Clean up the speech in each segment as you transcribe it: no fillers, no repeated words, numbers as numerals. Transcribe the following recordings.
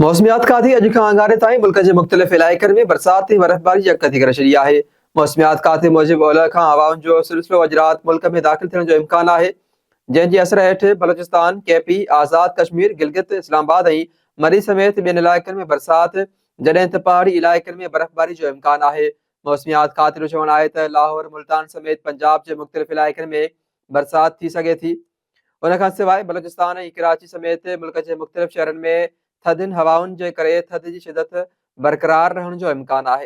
मौसमियात का थी अॼु खां आङारे ताईं मुल्क जे मुख़्तलिफ़ इलाइक़नि में बरसाति ऐं बर्फ़बारी यक थी करे छॾी आहे। मौसमियात खाते मूजिबि ओलह खां हवाउनि जो सिलसिलो अॼु राति मुल्क में दाख़िल थियण जो इम्कानु आहे, जंहिं जे असर हेठि बलूचिस्तान, केपी, आज़ाद कश्मीर, गिलगित, इस्लामाबाद ऐं मरी समेत ॿियनि इलाइक़नि में बरसाति जॾहिं त पहाड़ी इलाइक़नि में बर्फ़बारी जो इम्कानु आहे। मौसमियात खाते जो चवणु आहे त लाहौर, मुल्तान समेत पंजाब जे मुख़्तलिफ़ इलाइक़नि में बरसाति थी सघे थी। उन खां सवाइ बलूचिस्तान ऐं कराची समेत मुल्क जे मुख़्तलिफ़ शहरनि में थधियुनि हवाउनि जे करे थधि जी शिदत बरक़रार रहण जो इम्कानु आहे।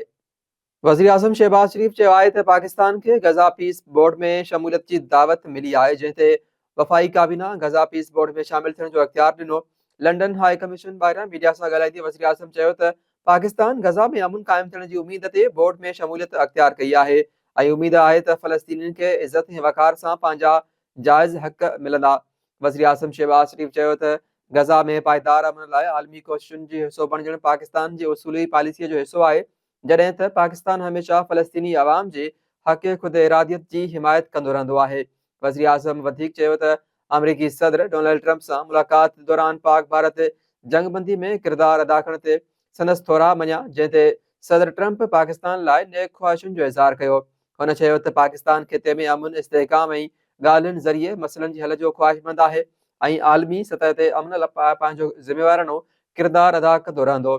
वज़ीर आज़म शहबाज शरीफ़ चयो आहे त पाकिस्तान खे गज़ा पीस बोर्ड में शमूलियत जी दावत मिली आहे, जंहिं ते वफ़ाई काबीना गज़ा पीस बोर्ड में शामिल थियण जो अख़्तियार ॾिनो। लंडन हाई कमीशन ॿाहिरां मीडिया सां ॻाल्हाईंदे वज़ीर आज़म चयो त पाकिस्तान गज़ा में अमुन क़ाइमु थियण जी उमीद ते बोर्ड में शमूलियत अख़्तियार कई आहे ऐं उमीद आहे त फ़लस्तीनियुनि खे इज़त ऐं वक़ार सां पंहिंजा जाइज़ हक़ मिलंदा। वज़ीर आज़म शहबाज शरीफ़ चयो त गज़ा में पायदार अमन लाइ आलमी कोशिशुनि जो हिसो बणिजणु पाकिस्तान जी उसूली पॉलिसीअ जो हिसो आहे, जॾहिं त पाकिस्तान हमेशह फ़लस्तीनी अवाम जे हक़ ख़ुदि इरादियत जी हिमायत कंदो रहंदो आहे। वज़ीर आज़म वधीक चयो त अमरीकी सदर डोनाल्ड ट्रंप सां मुलाक़ात दौरान पाक भारत जंगबंदी में किरदारु अदा करण ते संदसि थोरा मञिया, जंहिं ते सदर ट्रंप पाकिस्तान लाइ नेक ख़्वाहिशुनि जो इज़हार कयो। हुन चयो त पाकिस्तान खिते में अमन, इस्तेहकाम ऐं ॻाल्हियुनि ज़रिए मसइलनि जे हल जो ख़्वाहिशमंद आहे ऐं आलमी सतह ते अमन लाइ पंहिंजो ज़िम्मेवारानो किरदारु अदा कंदो रहंदो।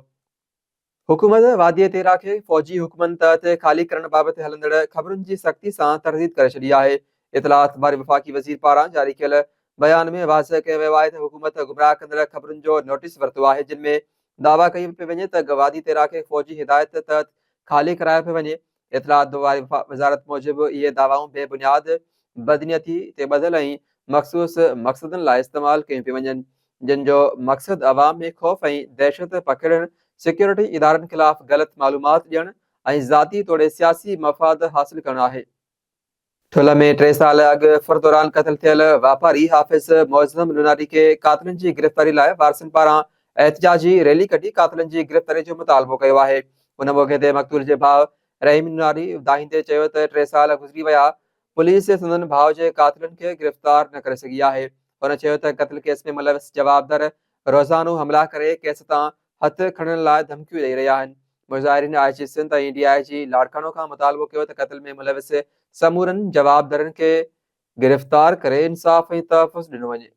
हुकूमत वादीअ तेरा खे फ़ौजी हुक्मनि तहत ख़ाली करण बाबति हलंदड़ ख़बरुनि जी सख़्ती सां तरदीद करे छॾी आहे। इतलात बारे वफ़ाक़ी वज़ीर पारां जारी कयल बयान में वाज़ह कयो वियो आहे त हुकूमत गुमराह कंदड़ ख़बरुनि जो नोटिस वरितो आहे, जिन में दावा कई पिए वञे त वादी तेरा खे फ़ौजी हिदायत तहत ख़ाली करायो पियो वञे। इतलात वारी वज़ारत मूजिबि इहे दावाऊं बेबुनियाद, बदनीयती ते ॿधल ऐं मख़सूस मक़सदनि लाइ इस्तेमालु कयूं पियूं वञनि, जिन जो मक़सदु अवाम में ख़ौफ़ ऐं दहशत पकिड़णु, सिक्योरिटी इदारनि ख़िलाफ़ ग़लति मालूमात ॾियणु ऐं ज़ाती तोड़े सियासी मफ़ाद हासिलु करणु आहे। ठुल में 3 साल अॻु फुर दौरान क़त्ल थियल वापारी हाफ़िज़ मुअज़्ज़म लुनारी खे क़ातिलनि जी गिरफ़्तारी लाइ वारसनि पारां एहतिजाजी रैली कढी क़ातिलनि जी गिरफ़्तारी जो मुतालबो कयो आहे। उन मौक़े ते मक़तूल जे भाउ रहीम लुनारी ॿुधाईंदे चयो त 3 साल गुज़री विया, पुलिस संदनि भाउ जे क़ातिलनि खे गिरफ़्तार न करे सघी आहे। हुन चयो त क़त्ल केस में मुलविस जवाबदार रोज़ानो हमला करे केस तां हथु खणण लाइ धमकियूं ॾेई रहिया आहिनि। मुज़ाहिरीन आईजी सिंध ऐं DIG लाड़कानो खां मुतालबो कयो त क़त्ल में मुलविस समूरनि जवाबदारनि खे गिरफ़्तार करे इंसाफ़ ऐं तहफ़ुज़ ॾिनो वञे।